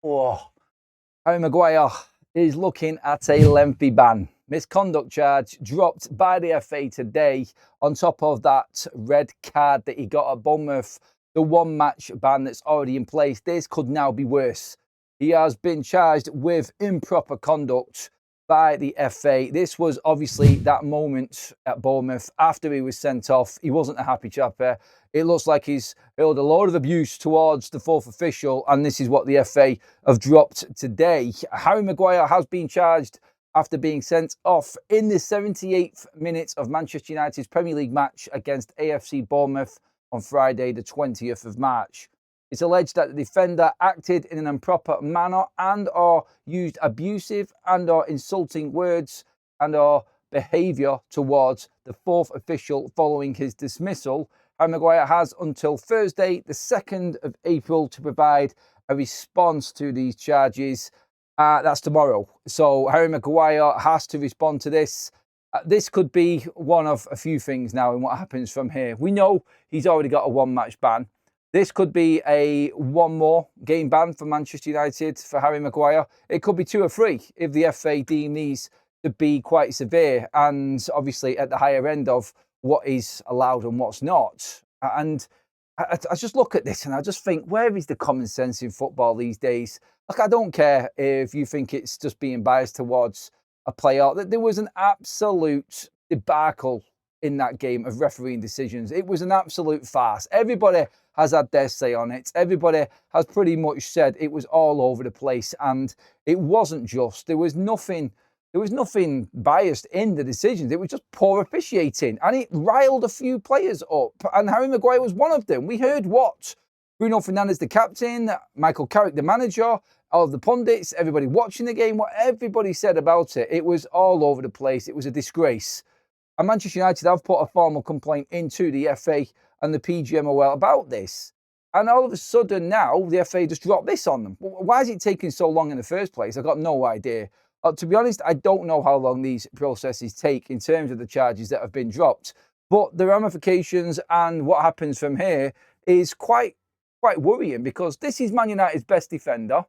Oh, Harry Maguire is looking at a lengthy ban. Misconduct charge dropped by the FA today on top of that red card that he got at Bournemouth. The one match ban that's already in place. This could now be worse. He has been charged with improper conduct by the FA. This was obviously that moment at Bournemouth after he was sent off. He wasn't a happy chapper. It looks like he's hurled a load of abuse towards the fourth official, and this is what the FA have dropped today. Harry Maguire has been charged after being sent off in the 78th minute of Manchester United's Premier League match against AFC Bournemouth on Friday, the 20th of March. It's alleged that the defender acted in an improper manner and or used abusive and or insulting words and or behaviour towards the fourth official following his dismissal. Harry Maguire has until Thursday, the 2nd of April, to provide a response to these charges. That's tomorrow. So Harry Maguire has to respond to this. This could be one of a few things now in what happens from here. We know he's already got a one-match ban. This could be a one more game ban for Manchester United for Harry Maguire. It could be 2 or 3 if the FA deem these to be quite severe and obviously at the higher end of what is allowed and what's not. And I just look at this and I just think, where is the common sense in football these days? Look, I don't care if you think it's just being biased towards a player. There was an absolute debacle in that game of refereeing decisions. It was an absolute farce. Everybody has had their say on it. Everybody has pretty much said it was all over the place, and it wasn't just. There was nothing biased in the decisions. It was just poor officiating, and it riled a few players up, and Harry Maguire was one of them. We heard what Bruno Fernandes, the captain, Michael Carrick, the manager, all of the pundits, everybody watching the game, what everybody said about it. It was all over the place. It was a disgrace. And Manchester United have put a formal complaint into the FA and the PGMOL about this. And all of a sudden now, the FA just dropped this on them. Why is it taking so long in the first place? I've got no idea. To be honest, I don't know how long these processes take in terms of the charges that have been dropped. But the ramifications and what happens from here is quite worrying, because this is Man United's best defender,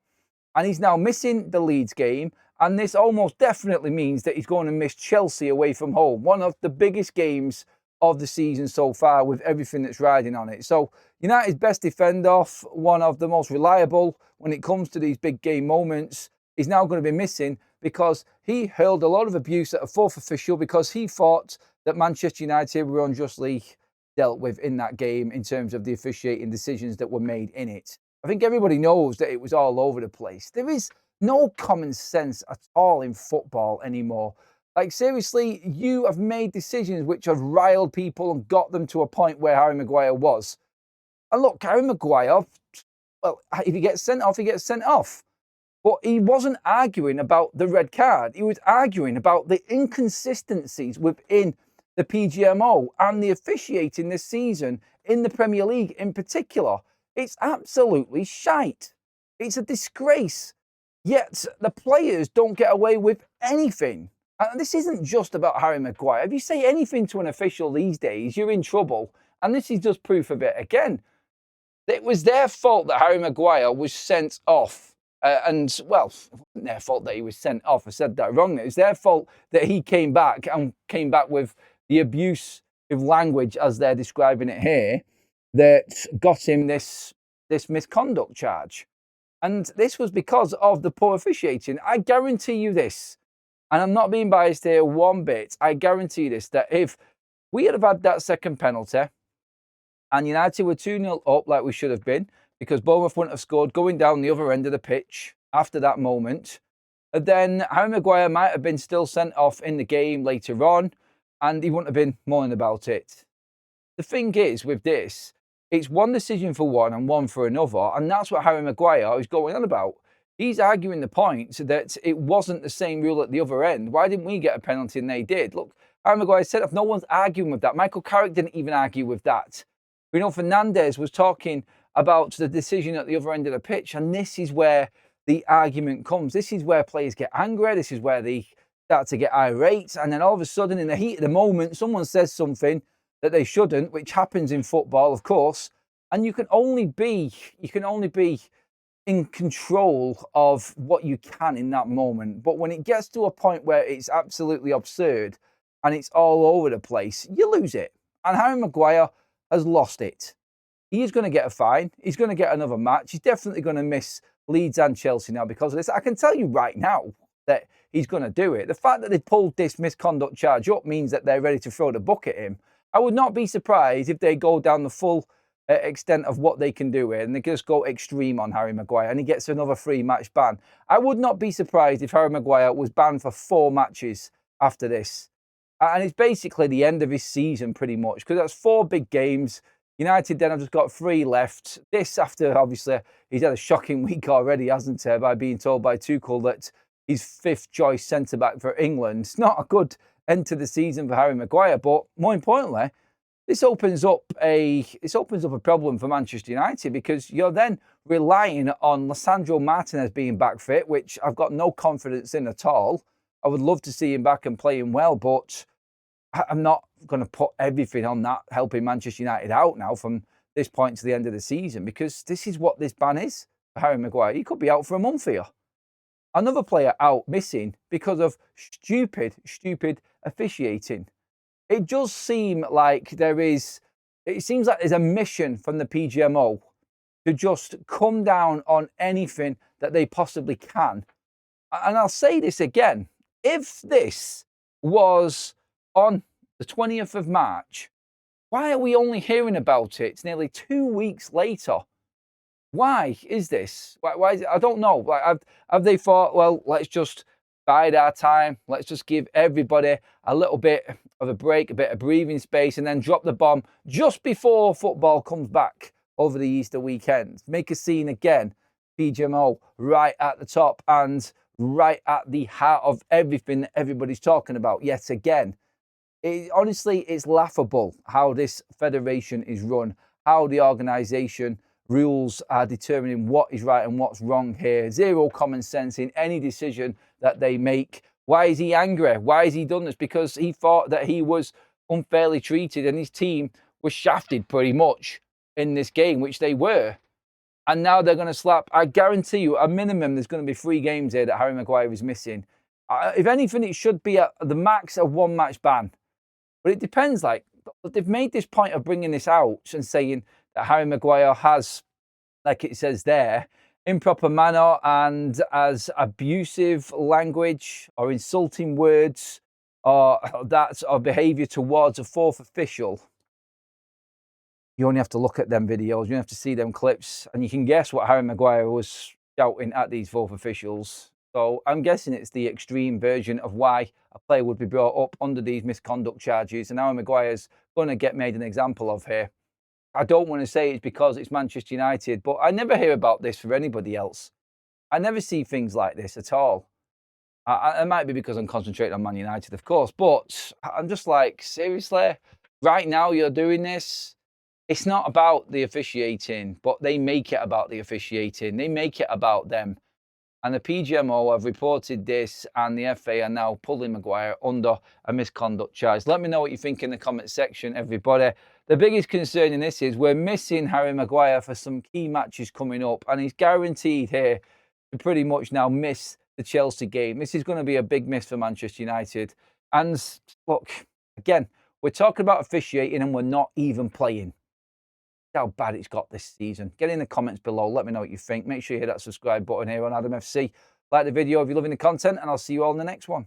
and he's now missing the Leeds game. And this almost definitely means that he's going to miss Chelsea away from home, one of the biggest games of the season so far with everything that's riding on it. So United's best defender, one of the most reliable when it comes to these big game moments, is now going to be missing because he hurled a lot of abuse at a fourth official because he thought that Manchester United were unjustly dealt with in that game in terms of the officiating decisions that were made in it. I think everybody knows that it was all over the place. There is no common sense at all in football anymore. Like, seriously, you have made decisions which have riled people and got them to a point where Harry Maguire was. And look, Harry Maguire, well, if he gets sent off, he gets sent off. But he wasn't arguing about the red card. He was arguing about the inconsistencies within the PGMO and the officiating this season in the Premier League in particular. It's absolutely shite. It's a disgrace. Yet the players don't get away with anything. And this isn't just about Harry Maguire. If you say anything to an official these days, you're in trouble. And this is just proof of it again. It was their fault that Harry Maguire was sent off. And, well, it wasn't their fault that he was sent off. I said that wrong. It was their fault that he came back with the abusive language, as they're describing it here, that got him this misconduct charge. And this was because of the poor officiating. I guarantee you this, and I'm not being biased here one bit, I guarantee this, that if we had had that second penalty and United were 2-0 up like we should have been, because Bournemouth wouldn't have scored going down the other end of the pitch after that moment, then Harry Maguire might have been still sent off in the game later on, and he wouldn't have been moaning about it. The thing is with this, it's one decision for one and one for another, and that's what Harry Maguire is going on about. He's arguing the point that it wasn't the same rule at the other end. Why didn't we get a penalty and they did? Look, Harry Maguire said, no one's arguing with that. Michael Carrick didn't even argue with that. Bruno Fernandes was talking about the decision at the other end of the pitch, and this is where the argument comes. This is where players get angry. This is where they start to get irate, and then all of a sudden, in the heat of the moment, someone says something that they shouldn't, which happens in football, of course, and you can only be in control of what you can in that moment. But when it gets to a point where it's absolutely absurd and it's all over the place, you lose it. And Harry Maguire has lost it. He is going to get a fine. He's going to get another match. He's definitely going to miss Leeds and Chelsea now because of this. I can tell you right now that he's going to do it. The fact that they pulled this misconduct charge up means that they're ready to throw the book at him. I would not be surprised if they go down the full extent of what they can do here and they just go extreme on Harry Maguire and he gets another 3-match ban. I would not be surprised if Harry Maguire was banned for 4 matches after this. And it's basically the end of his season pretty much because that's 4 big games. United then have just got 3 left. This after, obviously, he's had a shocking week already, hasn't he, by being told by Tuchel that he's 5th choice centre-back for England. It's not a good end to the season for Harry Maguire, but more importantly, this opens up a problem for Manchester United because you're then relying on Lisandro Martinez being back fit, which I've got no confidence in at all. I would love to see him back and playing well, but I'm not going to put everything on that helping Manchester United out now from this point to the end of the season because this is what this ban is for Harry Maguire. He could be out for a month here. Another player out missing because of stupid officiating. It does seem like there's a mission from the PGMO to just come down on anything that they possibly can. And I'll say this again. If this was on the 20th of March, why are we only hearing about it nearly 2 weeks later? Why is this? Why is it? I don't know. Have they thought, well, let's just bide our time. Let's just give everybody a little bit of a break, a bit of breathing space, and then drop the bomb just before football comes back over the Easter weekend. Make a scene again. PGMO right at the top and right at the heart of everything that everybody's talking about yet again. Honestly, it's laughable how this federation is run, how the organisation rules are determining what is right and what's wrong here. Zero common sense in any decision that they make. Why is he angry? Why has he done this? Because he thought that he was unfairly treated and his team was shafted pretty much in this game, which they were. And now they're going to slap, I guarantee you, a minimum there's going to be 3 games here that Harry Maguire is missing. If anything, it should be at the max a 1-match ban. But it depends, they've made this point of bringing this out and saying that Harry Maguire has, like it says there, improper manner and as abusive language or insulting words or behaviour towards a 4th official. You only have to look at them videos, you have to see them clips, and you can guess what Harry Maguire was shouting at these 4th officials. So I'm guessing it's the extreme version of why a player would be brought up under these misconduct charges, and Harry Maguire's going to get made an example of here. I don't want to say it's because it's Manchester United, but I never hear about this for anybody else. I never see things like this at all. It might be because I'm concentrating on Man United, of course, but I'm just like, seriously? Right now you're doing this? It's not about the officiating, but they make it about the officiating. They make it about them. And the PGMO have reported this, and the FA are now pulling Maguire under a misconduct charge. Let me know what you think in the comment section, everybody. The biggest concern in this is we're missing Harry Maguire for some key matches coming up, and he's guaranteed here to pretty much now miss the Chelsea game. This is going to be a big miss for Manchester United. And look, again, we're talking about officiating and we're not even playing. How bad it's got this season. Get in the comments below. Let me know what you think. Make sure you hit that subscribe button here on Adam FC. Like the video if you're loving the content, and I'll see you all in the next one.